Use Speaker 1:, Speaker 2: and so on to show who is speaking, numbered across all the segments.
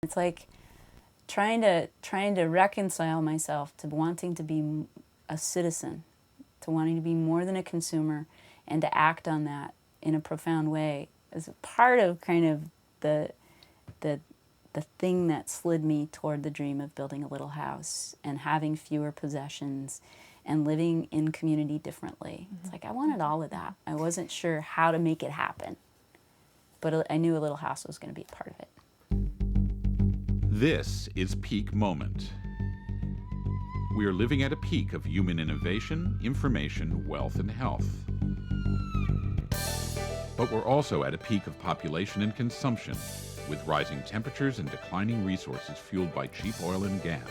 Speaker 1: It's like trying to reconcile myself to wanting to be a citizen, to wanting to be more than a consumer, and to act on that in a profound way is part of kind of the thing that slid me toward the dream of building a little house and having fewer possessions and living in community differently. It's like I wanted all of that. I wasn't sure how to make it happen, but I knew a little house was going to be a part of it.
Speaker 2: This is Peak Moment. We are living at a peak of human innovation, information, wealth, and health. But we're also at a peak of population and consumption, with rising temperatures and declining resources fueled by cheap oil and gas.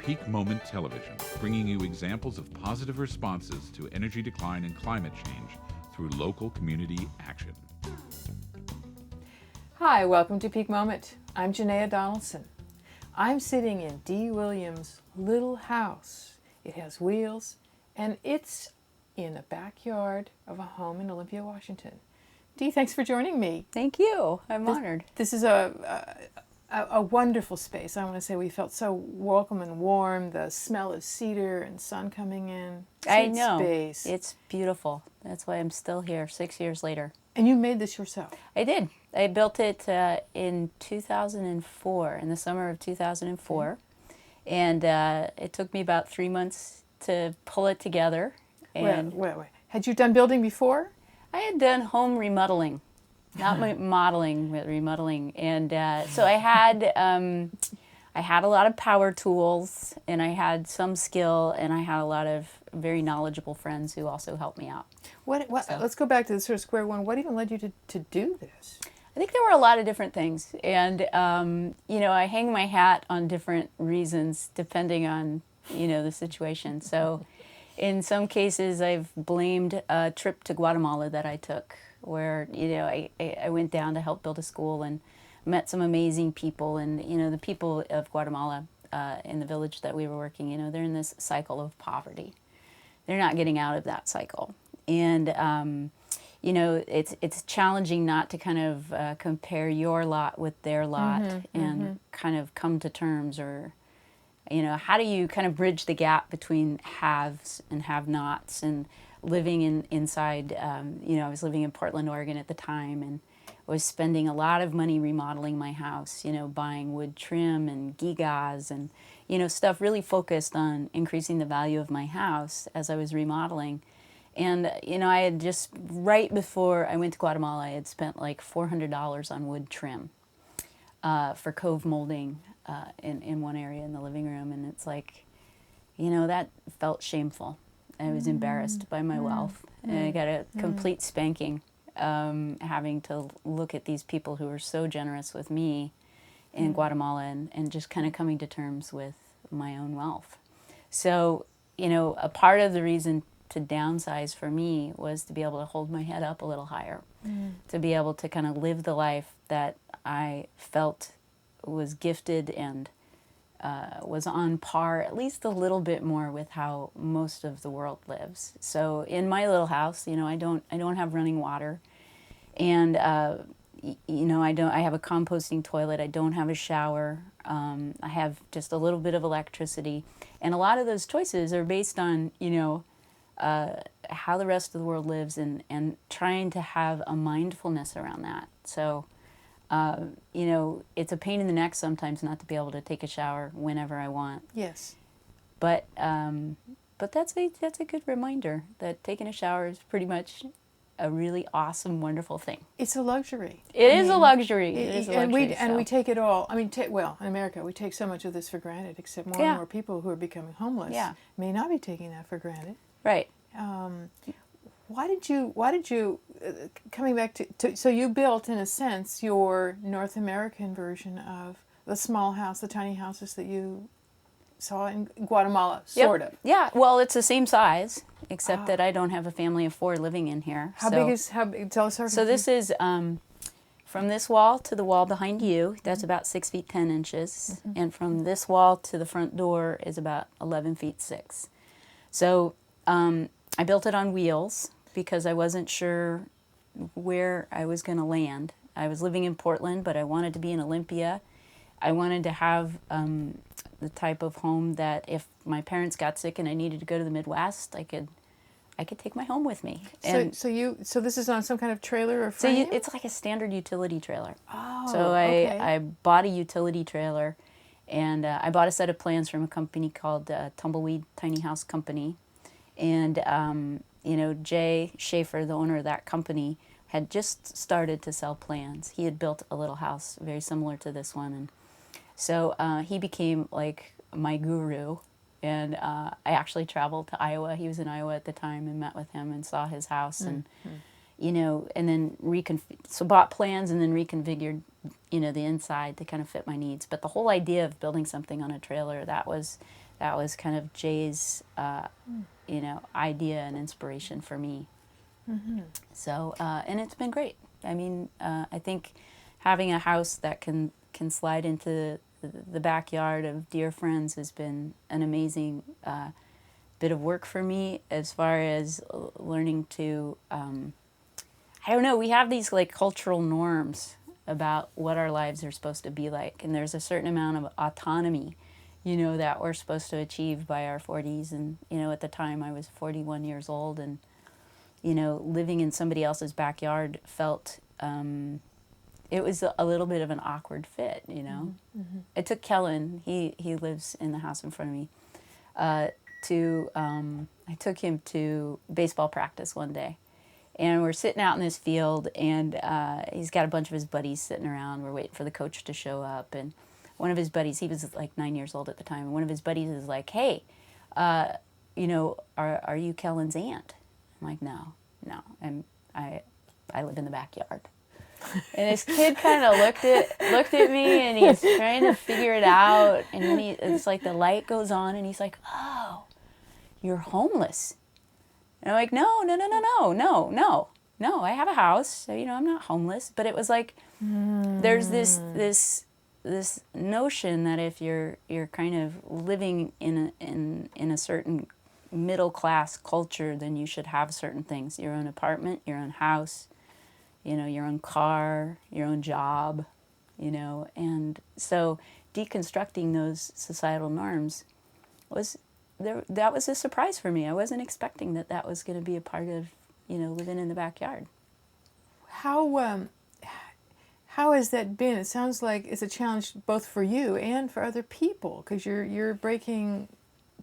Speaker 2: Peak Moment Television, bringing you examples of positive responses to energy decline and climate change through local community action.
Speaker 3: Hi, welcome to Peak Moment. I'm Janaea Donaldson. I'm sitting in Dee Williams' little house. It has wheels, and it's in a backyard of a home in Olympia, Washington. Dee, thanks for joining me.
Speaker 1: Thank you. I'm honored.
Speaker 3: This is a wonderful space. I want to say we felt so welcome and warm. The smell of cedar and sun coming in.
Speaker 1: I know.
Speaker 3: Space.
Speaker 1: It's beautiful. That's why I'm still here 6 years later.
Speaker 3: And you made this yourself?
Speaker 1: I did. I built it in 2004, in the summer of 2004. And it took me about 3 months to pull it together. And
Speaker 3: Wait. Had you done building before?
Speaker 1: I had done home remodeling, not modeling, but remodeling. And so I had a lot of power tools, and I had some skill, and I had a lot of very knowledgeable friends who also helped me out.
Speaker 3: Let's go back to the sort of square one. What even led you to do this?
Speaker 1: I think there were a lot of different things, and I hang my hat on different reasons depending on the situation. So, in some cases, I've blamed a trip to Guatemala that I took, where I went down to help build a school and met some amazing people, and the people of Guatemala in the village that we were working, they're in this cycle of poverty. They're not getting out of that cycle, and it's challenging not to kind of compare your lot with their lot and kind of come to terms, or how do you kind of bridge the gap between haves and have-nots, and living inside. I was living in Portland, Oregon at the time, and was spending a lot of money remodeling my house, buying wood trim and gigas and, stuff really focused on increasing the value of my house as I was remodeling. And, I had just, right before I went to Guatemala, I had spent like $400 on wood trim for cove molding in one area in the living room. And it's like, that felt shameful. I was embarrassed by my wealth. And I got a complete spanking. Having to look at these people who were so generous with me in Guatemala and just kind of coming to terms with my own wealth. So, a part of the reason to downsize for me was to be able to hold my head up a little higher, to be able to kind of live the life that I felt was gifted and was on par, at least a little bit more, with how most of the world lives. So in my little house, I don't have running water, and I have a composting toilet. I don't have a shower. I have just a little bit of electricity, and a lot of those choices are based on how the rest of the world lives, and trying to have a mindfulness around that. So. It's a pain in the neck sometimes not to be able to take a shower whenever I want.
Speaker 3: Yes.
Speaker 1: But that's a good reminder that taking a shower is pretty much a really awesome, wonderful thing.
Speaker 3: It's a luxury.
Speaker 1: It is a luxury.
Speaker 3: And we take it all. I mean, in America, we take so much of this for granted, except more and more people who are becoming homeless may not be taking that for granted.
Speaker 1: Right.
Speaker 3: Why did you coming back to so you built, in a sense, your North American version of the small house, the tiny houses that you saw in Guatemala, sort of.
Speaker 1: Yeah, well, it's the same size, except that I don't have a family of 4 living in here.
Speaker 3: How big? Tell us.
Speaker 1: So this is from this wall to the wall behind you, that's about 6 feet 10 inches, and from this wall to the front door is about 11 feet 6. So I built it on wheels, because I wasn't sure where I was going to land. I was living in Portland, but I wanted to be in Olympia, I wanted to have the type of home that if my parents got sick and I needed to go to the Midwest, I could take my home with me. And
Speaker 3: So this is on some kind of trailer or
Speaker 1: so
Speaker 3: frame?
Speaker 1: it's like a standard utility trailer.
Speaker 3: Oh,
Speaker 1: So
Speaker 3: okay.
Speaker 1: I bought a utility trailer, and I bought a set of plans from a company called Tumbleweed Tiny House Company. And, Jay Schaefer, the owner of that company, had just started to sell plans. He had built a little house very similar to this one. And so he became like my guru. And I actually traveled to Iowa. He was in Iowa at the time, and met with him and saw his house. And, and then bought plans and then reconfigured, the inside to kind of fit my needs. But the whole idea of building something on a trailer, that was kind of Jay's, idea and inspiration for me. So, and it's been great. I mean, I think having a house that can slide into the backyard of dear friends has been an amazing bit of work for me, as far as learning to, I don't know, we have these like cultural norms about what our lives are supposed to be like, and there's a certain amount of autonomy, that we're supposed to achieve by our 40s. And, at the time I was 41 years old, and, living in somebody else's backyard felt, it was a little bit of an awkward fit, I took Kellen, he lives in the house in front of me, I took him to baseball practice one day. And we're sitting out in this field, and he's got a bunch of his buddies sitting around. We're waiting for the coach to show up. And one of his buddies, he was like 9 years old at the time, and one of his buddies is like, "Hey, are you Kellen's aunt?" I'm like, No, I live in the backyard. And this kid kind of looked at me, and he's trying to figure it out. And then it's like the light goes on, and he's like, "Oh, you're homeless." And I'm like, no, I have a house, so, I'm not homeless. But it was like, there's this notion that if you're kind of living in a certain middle class culture, then you should have certain things: your own apartment, your own house, your own car, your own job, And so deconstructing those societal norms that was a surprise for me. I wasn't expecting that was going to be a part of, living in the backyard.
Speaker 3: How has that been? It sounds like it's a challenge both for you and for other people, because you're breaking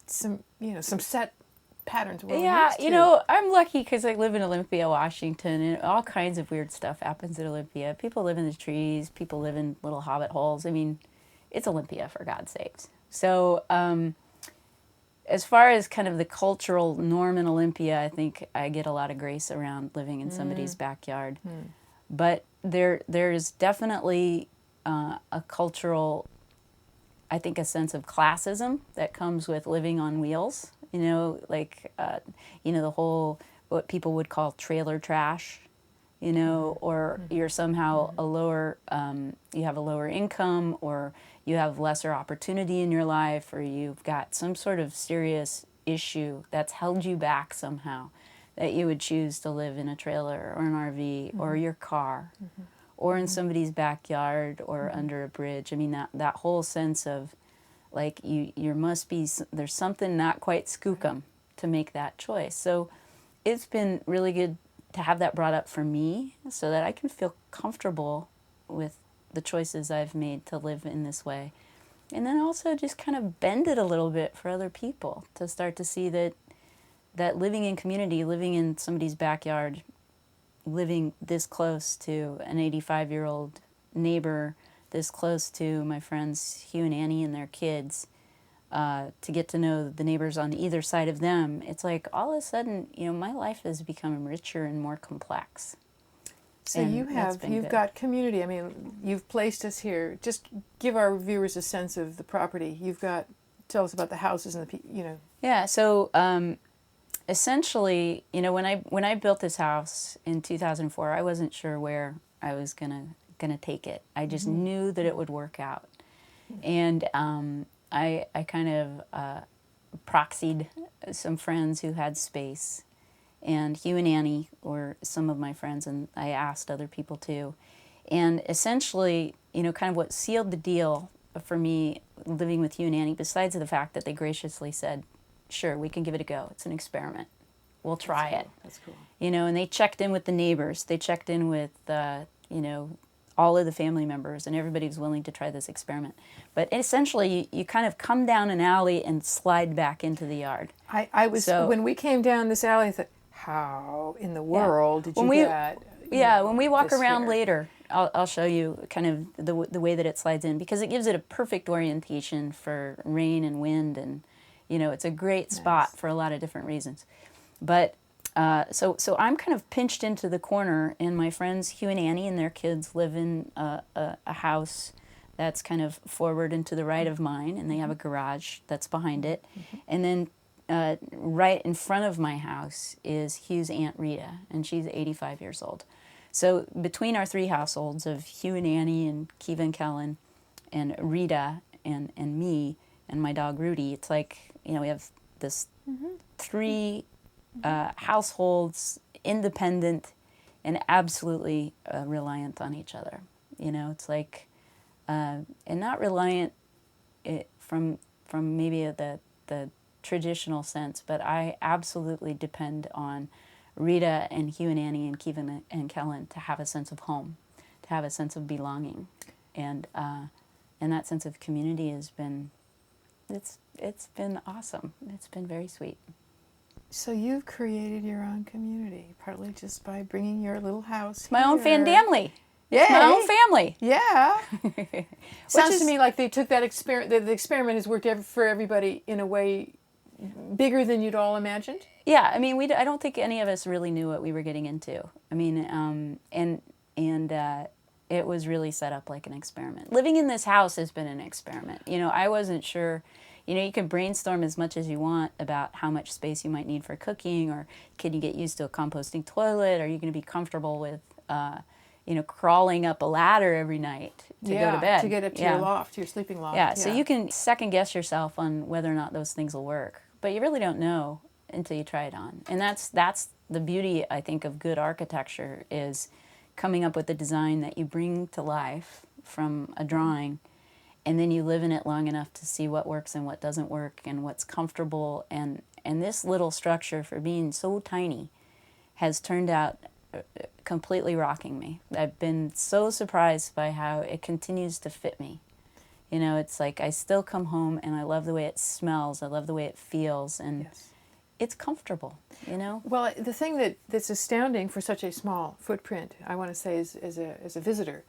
Speaker 3: some set patterns.
Speaker 1: Yeah, I'm lucky because I live in Olympia, Washington, and all kinds of weird stuff happens in Olympia. People live in the trees. People live in little hobbit holes. I mean, it's Olympia, for God's sakes. So, as far as kind of the cultural norm in Olympia, I think I get a lot of grace around living in somebody's backyard. But there's definitely a cultural, I think, a sense of classism that comes with living on wheels. The whole, what people would call trailer trash, or you're somehow a lower, you have a lower income, or you have lesser opportunity in your life, or you've got some sort of serious issue that's held you back somehow, that you would choose to live in a trailer or an RV or your car or in somebody's backyard or under a bridge. I mean, that whole sense of like there's something not quite skookum to make that choice. So it's been really good to have that brought up for me so that I can feel comfortable with the choices I've made to live in this way. And then also just kind of bend it a little bit for other people to start to see that living in community, living in somebody's backyard, living this close to an 85-year-old neighbor, this close to my friends Hugh and Annie and their kids, to get to know the neighbors on either side of them, it's like all of a sudden, my life has become richer and more complex.
Speaker 3: So you've got community. I mean, you've placed us here. Just give our viewers a sense of the property. Tell us about the houses and the.
Speaker 1: Yeah. So essentially, when I built this house in 2004, I wasn't sure where I was gonna take it. I just knew that it would work out, and I kind of proxied some friends who had space. And Hugh and Annie were some of my friends, and I asked other people too. And essentially, kind of what sealed the deal for me living with Hugh and Annie, besides the fact that they graciously said, sure, we can give it a go. It's an experiment. We'll try it.
Speaker 3: That's cool.
Speaker 1: You know, and they checked in with the neighbors. They checked in with, you know, all of the family members, and everybody was willing to try this experiment. But essentially, you kind of come down an alley and slide back into the yard.
Speaker 3: I was, when we came down this alley, I thought, how in the world did you get?
Speaker 1: Yeah, when we walk around
Speaker 3: here?
Speaker 1: later, I'll show you kind of the way that it slides in, because it gives it a perfect orientation for rain and wind, and you know, it's a great spot for a lot of different reasons. But so I'm kind of pinched into the corner, and my friends Hugh and Annie and their kids live in a house that's kind of forward and to the right of mine, and they have a garage that's behind it. And then right in front of my house is Hugh's Aunt Rita, and she's 85 years old. So between our three households of Hugh and Annie and Kiva and Kellen and Rita and me and my dog Rudy, it's like, you know, we have this three households, independent and absolutely reliant on each other. You know, it's like, and not reliant from maybe the traditional sense, but I absolutely depend on Rita and Hugh and Annie and Kiva and Kellen to have a sense of home, to have a sense of belonging, and that sense of community has been, it's been awesome. It's been very sweet.
Speaker 3: So you've created your own community, partly just by bringing your little house
Speaker 1: My own
Speaker 3: here.
Speaker 1: family.
Speaker 3: Yay.
Speaker 1: My own family.
Speaker 3: Yeah. Sounds
Speaker 1: is-
Speaker 3: to me like they took that experiment. The experiment has worked for everybody in a way bigger than you'd all imagined.
Speaker 1: Yeah, I mean, I don't think any of us really knew what we were getting into. I mean, it was really set up like an experiment. Living in this house has been an experiment. You know, I wasn't sure. You know, you can brainstorm as much as you want about how much space you might need for cooking, or can you get used to a composting toilet? Are you going to be comfortable with, you know, crawling up a ladder every night to go to bed?
Speaker 3: To get up to your loft, your sleeping loft.
Speaker 1: Yeah, so you can second guess yourself on whether or not those things will work, but you really don't know until you try it on. And that's the beauty, I think, of good architecture, is coming up with a design that you bring to life from a drawing, and then you live in it long enough to see what works and what doesn't work and what's comfortable. And this little structure, for being so tiny, has turned out completely rocking me. I've been so surprised by how it continues to fit me. You know, it's like I still come home and I love the way it smells, I love the way it feels, and it's comfortable, you know?
Speaker 3: Well, the thing that's astounding for such a small footprint, I want to say, as a visitor,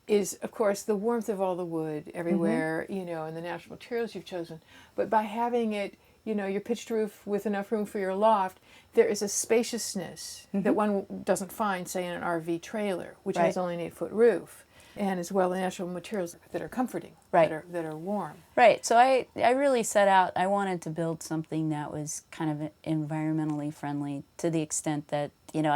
Speaker 3: is, of course, the warmth of all the wood everywhere, you know, and the natural materials you've chosen. But by having it, you know, your pitched roof with enough room for your loft, there is a spaciousness that one doesn't find, say, in an RV trailer, which has only an 8-foot roof, and as well the natural materials that are comforting, that are warm.
Speaker 1: Right. So I really set out, I wanted to build something that was kind of environmentally friendly, to the extent that, you know,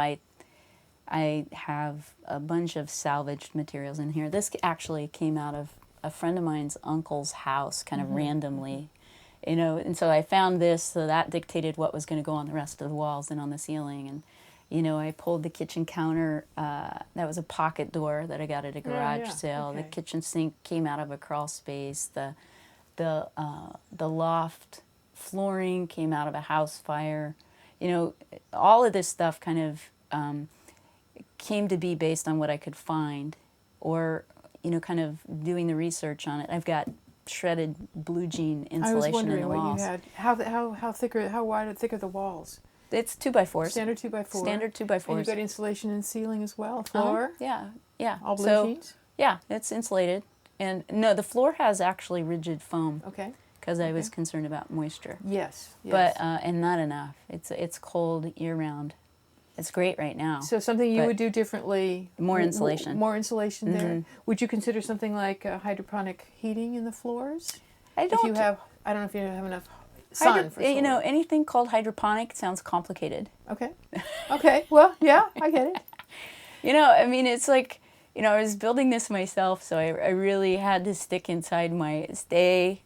Speaker 1: I have a bunch of salvaged materials in here. This actually came out of a friend of mine's uncle's house, kind of randomly, you know, and so I found this, so that dictated what was going to go on the rest of the walls and on the ceiling. And, you know, I pulled the kitchen counter, that was a pocket door that I got at a garage sale. The kitchen sink came out of a crawl space. The loft flooring came out of a house fire. You know, all of this stuff kind of came to be based on what I could find, or, you know, kind of doing the research on it. I've got shredded blue jean insulation in the walls.
Speaker 3: I was wondering what you had. How thick, how wide or thick are the walls?
Speaker 1: It's 2x4s.
Speaker 3: Standard 2x4.
Speaker 1: Standard 2x4s.
Speaker 3: And you've got insulation in ceiling as well. Floor.
Speaker 1: Yeah.
Speaker 3: All blue jeans.
Speaker 1: Yeah, it's insulated, and no, the floor has actually rigid foam.
Speaker 3: Okay.
Speaker 1: Because I was concerned about moisture.
Speaker 3: Yes.
Speaker 1: But and not enough. It's cold year round. It's great right now.
Speaker 3: So something you would do differently.
Speaker 1: More insulation.
Speaker 3: More insulation there. Would you consider something like hydroponic heating in the floors?
Speaker 1: I don't.
Speaker 3: If you have, I don't know if you have enough sun for solar.
Speaker 1: You know, anything called hydroponic sounds complicated.
Speaker 3: Okay. Okay. Well, yeah, I get it.
Speaker 1: You know, I mean, it's like, you know, I was building this myself, so I really had to stick inside my stay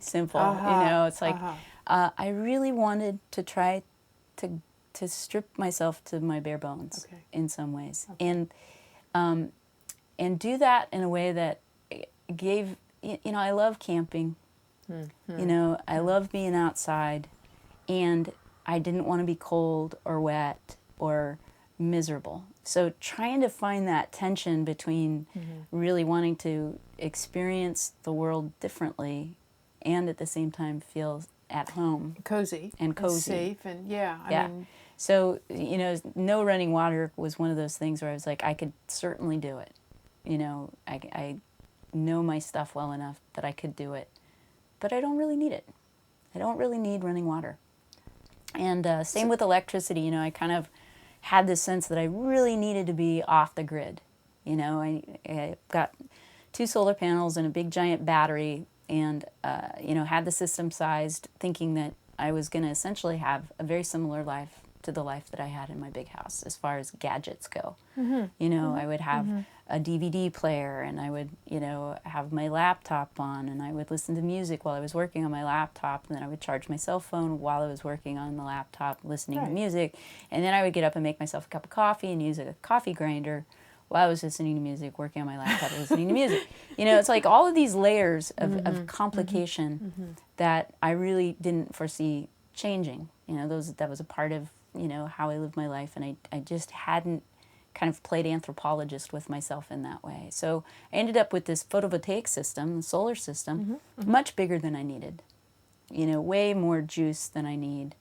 Speaker 1: simple. You know, it's like I really wanted to try to strip myself to my bare bones in some ways, and do that in a way that gave you know, I love camping. You know, I love being outside, and I didn't want to be cold or wet or miserable. So trying to find that tension between really wanting to experience the world differently and at the same time feel at home.
Speaker 3: Cozy.
Speaker 1: And cozy.
Speaker 3: Safe, and yeah.
Speaker 1: Yeah.
Speaker 3: I mean,
Speaker 1: So, you know, no running water was one of those things where I was like, I could certainly do it. You know, I know my stuff well enough that I could do it. But I don't really need it. I don't really need running water. And same with electricity. You know, I kind of had this sense that I really needed to be off the grid. You know, I got 2 solar panels and a big giant battery, and, you know, had the system sized thinking that I was going to essentially have a very similar life to the life that I had in my big house as far as gadgets go. You know, I would have a DVD player, and I would, you know, have my laptop on, and I would listen to music while I was working on my laptop, and then I would charge my cell phone while I was working on the laptop listening to music, and then I would get up and make myself a cup of coffee and use a coffee grinder while I was listening to music, working on my laptop, listening to music. You know, it's like all of these layers of complication that I really didn't foresee changing. You know, that was a part of, you know, how I lived my life, and I just hadn't kind of played anthropologist with myself in that way. So I ended up with this photovoltaic system, the solar system, much bigger than I needed. You know, way more juice than I need.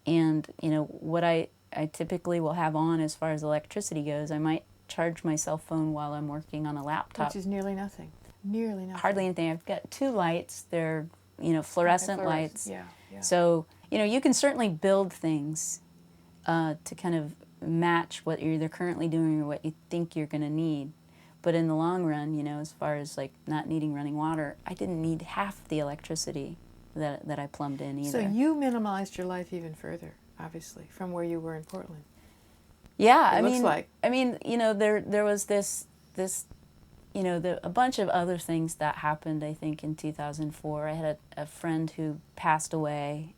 Speaker 1: And, you know, what I typically will have on as far as electricity goes, I might charge my cell phone while I'm working on a laptop.
Speaker 3: which is nearly nothing. Nearly nothing.
Speaker 1: Hardly anything. I've got 2 lights. They're, you know, fluorescent lights.
Speaker 3: Yeah, yeah.
Speaker 1: So, you know, you can certainly build things to kind of match what you're either currently doing or what you think you're going to need. But in the long run, you know, as far as like not needing running water, I didn't need half the electricity that I plumbed in either.
Speaker 3: So you minimalized your life even further, obviously, from where you were in Portland.
Speaker 1: Yeah,
Speaker 3: It looks like.
Speaker 1: I mean, you know, there was this, you know, a bunch of other things that happened. I think in 2004, I had a friend who passed away.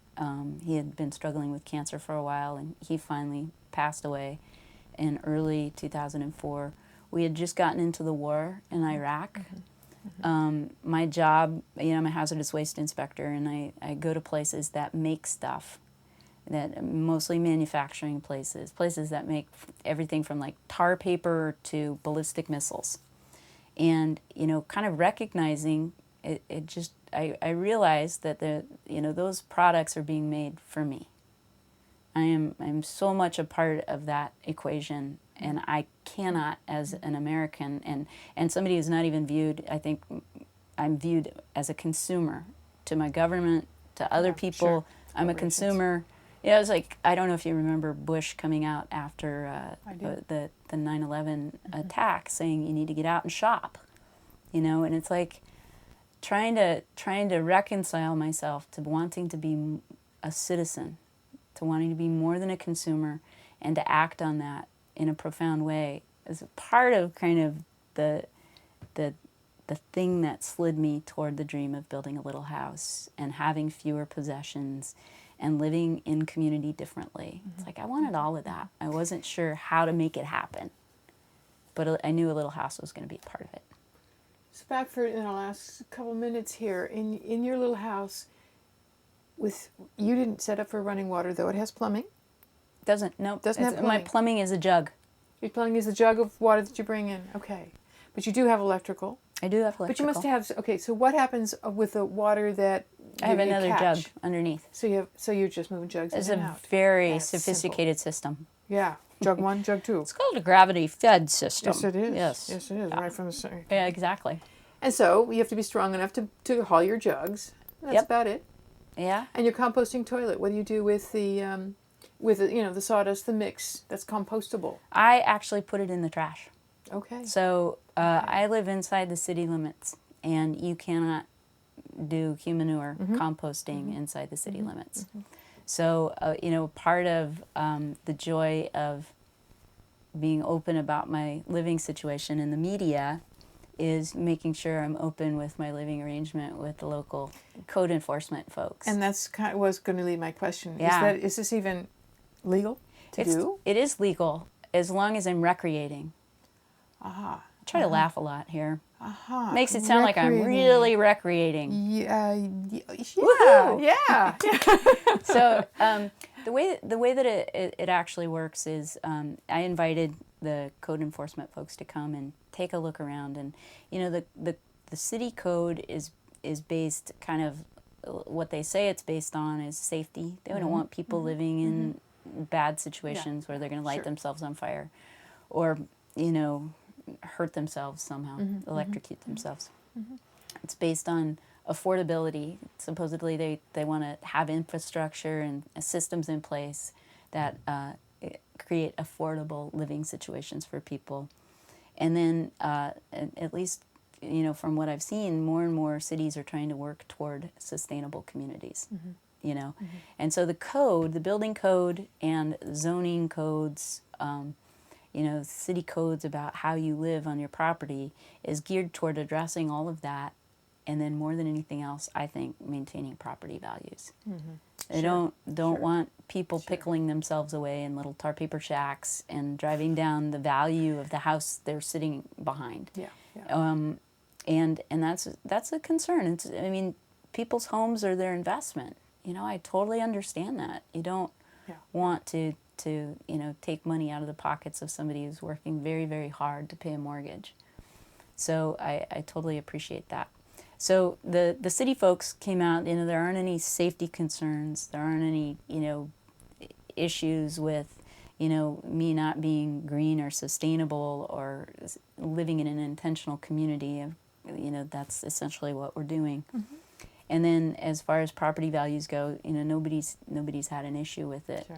Speaker 1: He had been struggling with cancer for a while, and he finally passed away in early 2004. We had just gotten into the war in Iraq. My job, you know, I'm a hazardous waste inspector, and I go to places that make stuff, that mostly manufacturing places that make everything from like tar paper to ballistic missiles. And, you know, kind of recognizing it just, I realized that you know, those products are being made for me. I'm so much a part of that equation, and I cannot, as an American, and somebody who's not even viewed, I think I'm viewed as a consumer to my government, to other people.
Speaker 3: Sure.
Speaker 1: I'm a consumer. Yeah, it was like, I don't know if you remember Bush coming out after the 9/11 attack saying you need to get out and shop, you know, and it's like trying to reconcile myself to wanting to be a citizen, to wanting to be more than a consumer, and to act on that in a profound way is part of kind of the thing that slid me toward the dream of building a little house and having fewer possessions and living in community differently. It's like I wanted all of that. I wasn't sure how to make it happen, but I knew a little house was going to be a part of it.
Speaker 3: So back for in the last couple minutes here, in your little house, you didn't set up for running water, though it has plumbing.
Speaker 1: Doesn't
Speaker 3: have plumbing.
Speaker 1: My plumbing is a jug.
Speaker 3: Your plumbing is a jug of water that you bring in. Okay, but you do have electrical.
Speaker 1: I do have electrical.
Speaker 3: But you must have. Okay, so what happens with the water that
Speaker 1: I have
Speaker 3: you
Speaker 1: another
Speaker 3: catch?
Speaker 1: jug underneath.
Speaker 3: So you're just moving jugs
Speaker 1: It's
Speaker 3: in and
Speaker 1: a
Speaker 3: out.
Speaker 1: very
Speaker 3: That's
Speaker 1: sophisticated system.
Speaker 3: Yeah, jug 1, jug 2.
Speaker 1: It's called a gravity-fed system.
Speaker 3: Yes, it is.
Speaker 1: Yes.
Speaker 3: Yes, it is.
Speaker 1: Yeah.
Speaker 3: Right from the center.
Speaker 1: Yeah, exactly.
Speaker 3: And so you have to be strong enough to haul your jugs. That's
Speaker 1: Yep.
Speaker 3: about it.
Speaker 1: Yeah.
Speaker 3: And your composting toilet. What do you do with the the sawdust, the mix that's compostable?
Speaker 1: I actually put it in the trash.
Speaker 3: Okay.
Speaker 1: So I live inside the city limits, and you cannot do human manure composting inside the city limits. So, you know, part of the joy of being open about my living situation in the media is making sure I'm open with my living arrangement with the local code enforcement folks.
Speaker 3: And that's was going to lead my question.
Speaker 1: Yeah.
Speaker 3: Is this even legal to do?
Speaker 1: It is legal as long as I'm recreating.
Speaker 3: Aha.
Speaker 1: I try to laugh a lot here. Makes it sound like I'm really recreating.
Speaker 3: Yeah,
Speaker 1: Woohoo!
Speaker 3: yeah.
Speaker 1: So the way that it actually works is I invited the code enforcement folks to come and take a look around, and the city code is based kind of what they say it's based on is safety. They don't want people living in bad situations where they're going to light themselves on fire, or hurt themselves somehow, electrocute themselves. It's based on affordability. Supposedly they want to have infrastructure and systems in place that create affordable living situations for people. And then at least from what I've seen, more and more cities are trying to work toward sustainable communities. And so the building code and zoning codes, city codes about how you live on your property is geared toward addressing all of that. And then more than anything else, I think maintaining property values. They don't want people pickling themselves away in little tar paper shacks and driving down the value of the house they're sitting behind. And that's a concern. People's homes are their investment. I totally understand that. You don't want to take money out of the pockets of somebody who's working very, very hard to pay a mortgage. So I totally appreciate that. So the city folks came out, there aren't any safety concerns. There aren't any, issues with, me not being green or sustainable or living in an intentional community. That's essentially what we're doing. And then as far as property values go, nobody's had an issue with it.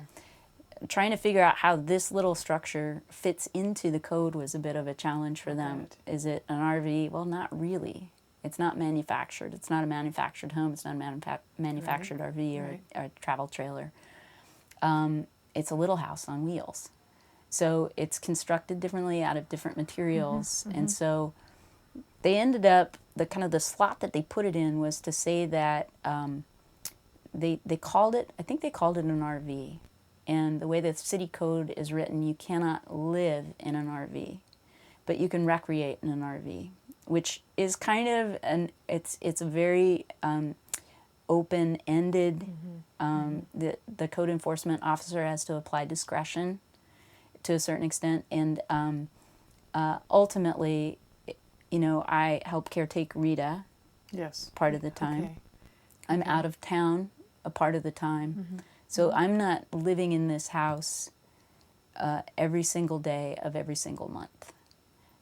Speaker 1: Trying to figure out how this little structure fits into the code was a bit of a challenge for them. Is it an RV? Well, not really. It's not manufactured. It's not a manufactured home. It's not a manufactured RV or a travel trailer. It's a little house on wheels. So it's constructed differently out of different materials. And so they ended up, the slot that they put it in was to say that they called it, I think they called it an RV. And the way the city code is written, you cannot live in an RV, but you can recreate in an RV, which is kind of it's a very open-ended. The code enforcement officer has to apply discretion to a certain extent, and ultimately, I help caretake Rita. Part of the time. I'm out of town a part of the time. So I'm not living in this house every single day of every single month.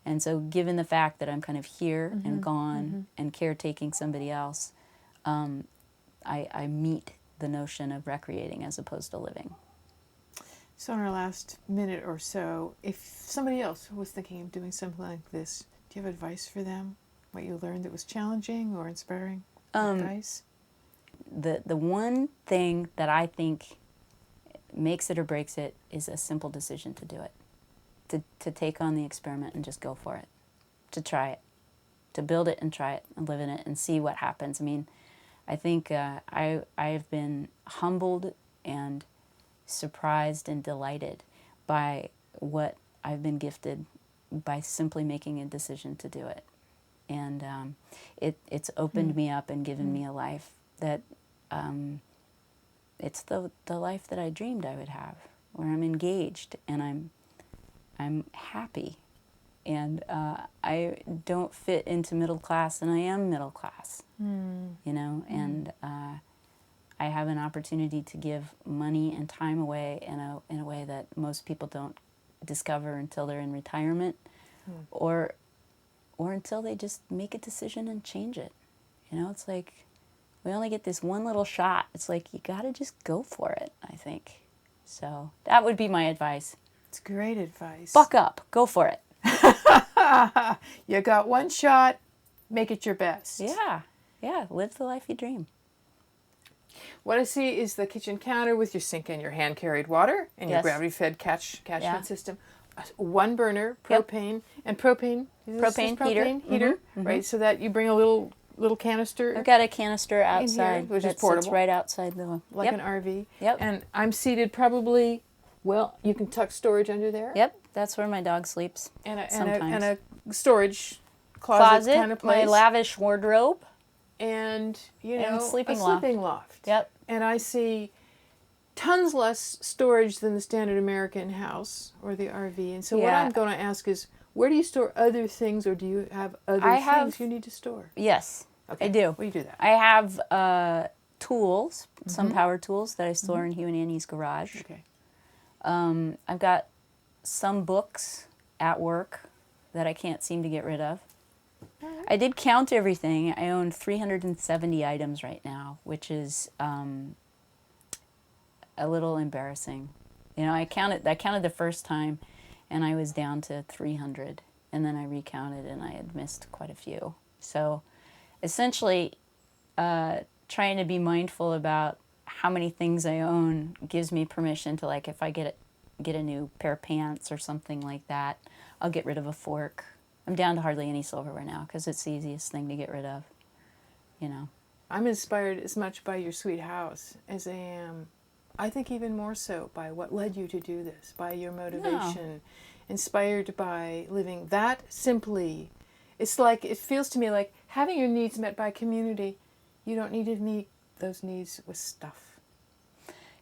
Speaker 1: And so given the fact that I'm kind of here and gone and caretaking somebody else, I meet the notion of recreating as opposed to living.
Speaker 3: So in our last minute or so, if somebody else was thinking of doing something like this, do you have advice for them? What you learned that was challenging or inspiring advice?
Speaker 1: The one thing that I think makes it or breaks it is a simple decision to do it, to take on the experiment and just go for it, to try it, to build it and try it and live in it and see what happens. I think I've been humbled and surprised and delighted by what I've been gifted by simply making a decision to do it. And it's opened me up and given me a life that it's the life that I dreamed I would have, where I'm engaged and I'm happy, and I don't fit into middle class, and I am middle class, and I have an opportunity to give money and time away in a way that most people don't discover until they're in retirement, or until they just make a decision and change it. It's like we only get this one little shot. It's like you got to just go for it, I think. So that would be my advice.
Speaker 3: It's great advice.
Speaker 1: Buck up. Go for it.
Speaker 3: You got one shot. Make it your best.
Speaker 1: Yeah. Live the life you dream.
Speaker 3: What I see is the kitchen counter with your sink and your hand-carried water and your gravity-fed catchment system. One burner, propane, and propane heater, right? So that you bring a little canister.
Speaker 1: I've got a canister outside,
Speaker 3: here, which is portable,
Speaker 1: right outside the
Speaker 3: like an RV.
Speaker 1: Yep.
Speaker 3: And I'm seated probably. Well, you can tuck storage under there.
Speaker 1: Yep, that's where my dog sleeps.
Speaker 3: And a storage closet kind of place.
Speaker 1: my lavish wardrobe,
Speaker 3: and
Speaker 1: and sleeping
Speaker 3: a
Speaker 1: loft.
Speaker 3: sleeping loft.
Speaker 1: Yep.
Speaker 3: And I see tons less storage than the standard American house or the RV. And so what
Speaker 1: Yeah.
Speaker 3: I'm going to ask is, where do you store other things, or do you have other things you need to store?
Speaker 1: Yes,
Speaker 3: Okay.
Speaker 1: I do.
Speaker 3: Well, you do that.
Speaker 1: I have tools, some power tools that I store in Hugh and Annie's garage.
Speaker 3: Okay.
Speaker 1: I've got some books at work that I can't seem to get rid of. I did count everything. I own 370 items right now, which is a little embarrassing. I counted the first time, and I was down to 300, and then I recounted, and I had missed quite a few. So essentially, trying to be mindful about how many things I own gives me permission to, like, if I get a new pair of pants or something like that, I'll get rid of a fork. I'm down to hardly any silverware now because it's the easiest thing to get rid of.
Speaker 3: I'm inspired as much by your sweet house as I am, I think even more so by what led you to do this, by your motivation, inspired by living that simply. It's like, it feels to me like having your needs met by community. You don't need to meet those needs with stuff.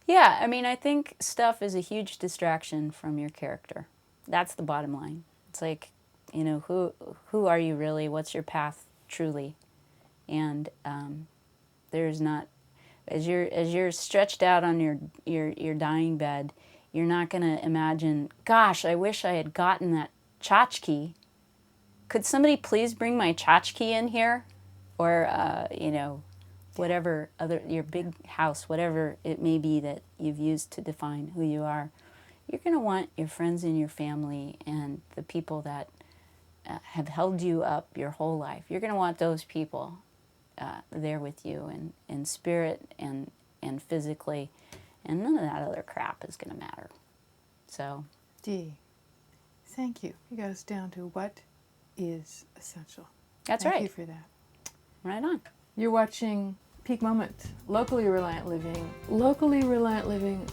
Speaker 1: Yeah, I mean, I think stuff is a huge distraction from your character. That's the bottom line. It's like, who are you really? What's your path truly? And there's not, as you're stretched out on your dying bed, you're not going to imagine, gosh, I wish I had gotten that tchotchke. Could somebody please bring my tchotchke in here? Or, whatever your big house, whatever it may be that you've used to define who you are. You're going to want your friends and your family and the people that have held you up your whole life. You're going to want those people there with you in spirit and physically, and none of that other crap is going to matter. So,
Speaker 3: Dee, thank you. You got us down to what is essential.
Speaker 1: That's
Speaker 3: Thank
Speaker 1: right.
Speaker 3: you for that.
Speaker 1: Right on.
Speaker 3: You're watching Peak Moment, locally reliant living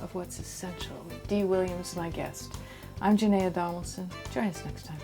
Speaker 3: of what's essential. Dee Williams, my guest. I'm Janaea Donaldson. Join us next time.